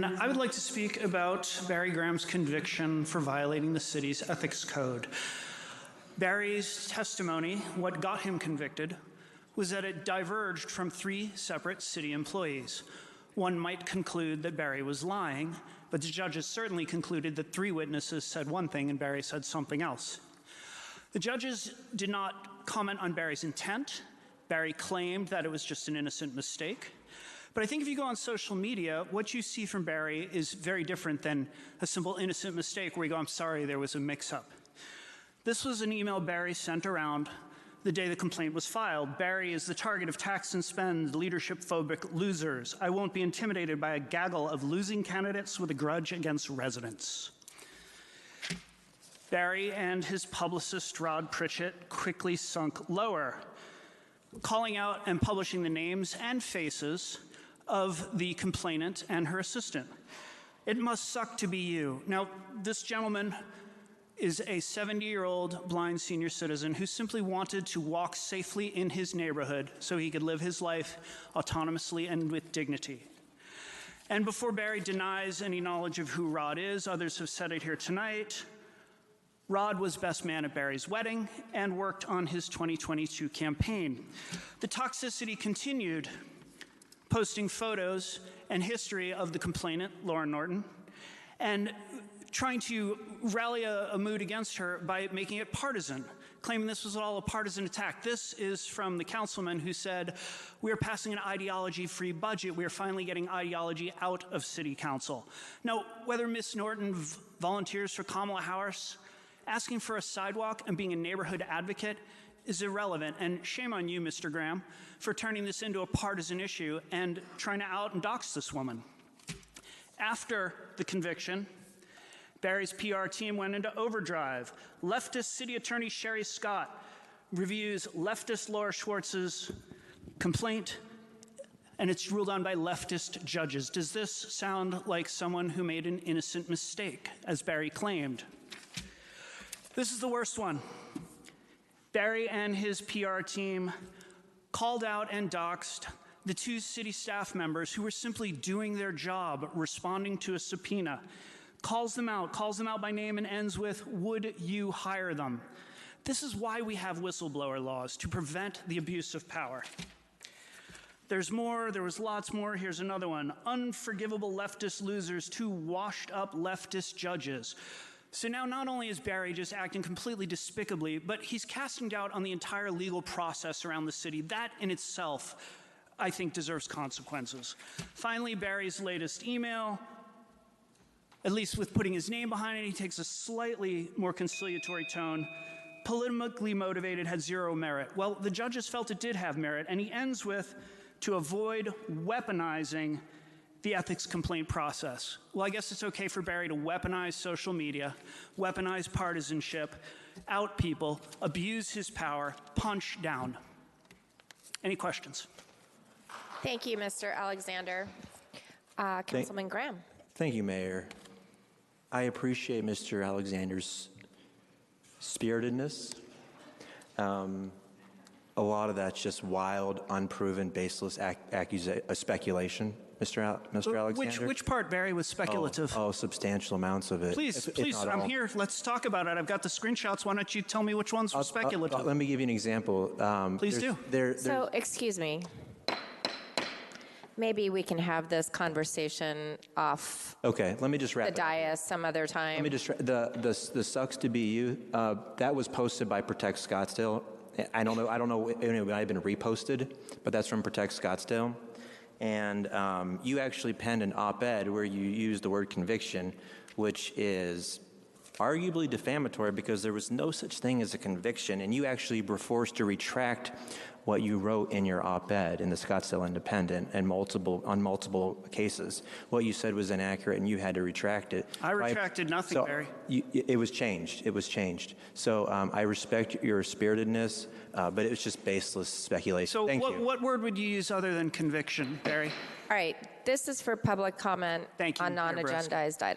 I would like to speak about Barry Graham's conviction for violating the city's ethics code. Barry's testimony, what got him convicted, was that it diverged from 3 separate city employees. One might conclude that Barry was lying, but the judges certainly concluded that 3 witnesses said one thing and Barry said something else. The judges did not comment on Barry's intent. Barry claimed that it was just an innocent mistake. But I think if you go on social media, what you see from Barry is very different than a simple innocent mistake where you go, I'm sorry, there was a mix-up. This was an email Barry sent around the day the complaint was filed. Barry is the target of tax and spend, leadership-phobic losers. I won't be intimidated by a gaggle of losing candidates with a grudge against residents. Barry and his publicist, Rod Pritchett, quickly sunk lower, calling out and publishing the names and faces of the complainant and her assistant. It must suck to be you. Now, this gentleman is a 70-year-old blind senior citizen who simply wanted to walk safely in his neighborhood so he could live his life autonomously and with dignity. And before Barry denies any knowledge of who Rod is, others have said it here tonight, Rod was best man at Barry's wedding and worked on his 2022 campaign. The toxicity continued, posting photos and history of the complainant, Lauren Norton, and trying to rally a mood against her by making it partisan, claiming this was all a partisan attack. This is from the councilman who said, we are passing an ideology-free budget. We are finally getting ideology out of city council. Now, whether Ms. Norton volunteers for Kamala Harris, asking for a sidewalk and being a neighborhood advocate is irrelevant, and shame on you, Mr. Graham, for turning this into a partisan issue and trying to out and dox this woman. After the conviction, Barry's PR team went into overdrive. Leftist City Attorney Sherry Scott reviews leftist Laura Schwartz's complaint, and it's ruled on by leftist judges. Does this sound like someone who made an innocent mistake, as Barry claimed? This is the worst one. Barry and his PR team called out and doxed the 2 city staff members who were simply doing their job, responding to a subpoena. Calls them out by name and ends with, would you hire them? This is why we have whistleblower laws, to prevent the abuse of power. There's more, there was lots more. Here's another one. Unforgivable leftist losers, 2 washed up leftist judges. So now not only is Barry just acting completely despicably, but he's casting doubt on the entire legal process around the city. That in itself, I think, deserves consequences. Finally, Barry's latest email, at least with putting his name behind it, he takes a slightly more conciliatory tone. Politically motivated, had 0 merit. Well, the judges felt it did have merit, and he ends with, to avoid weaponizing the ethics complaint process. Well, I guess it's okay for Barry to weaponize social media, weaponize partisanship, out people, abuse his power, punch down. Any questions? Thank you, Mr. Alexander. Councilman Graham. Thank you, Mayor. I appreciate Mr. Alexander's spiritedness. A lot of that's just wild, unproven, baseless speculation, Mr. Alexander. Which part, Barry, was speculative? Oh, substantial amounts of it. Please, I'm here. Let's talk about it. I've got the screenshots. Why don't you tell me which ones were speculative? Let me give you an example. Please do. So, excuse me. Maybe we can have this conversation off. Okay, let me just wrap the dais some other time. Let me just the sucks to be you. That was posted by Protect Scottsdale. I don't know. It might have been reposted, but that's from Protect Scottsdale. And you actually penned an op-ed where you used the word conviction, which is arguably defamatory because there was no such thing as a conviction, and you actually were forced to retract what you wrote in your op-ed in the Scottsdale Independent and on multiple cases. What you said was inaccurate, and you had to retract it. I retracted nothing, Barry. It was changed. It was changed. So I respect your spiritedness, but it was just baseless speculation. So what word would you use other than conviction, Barry? All right. This is for public comment on non-agendized items.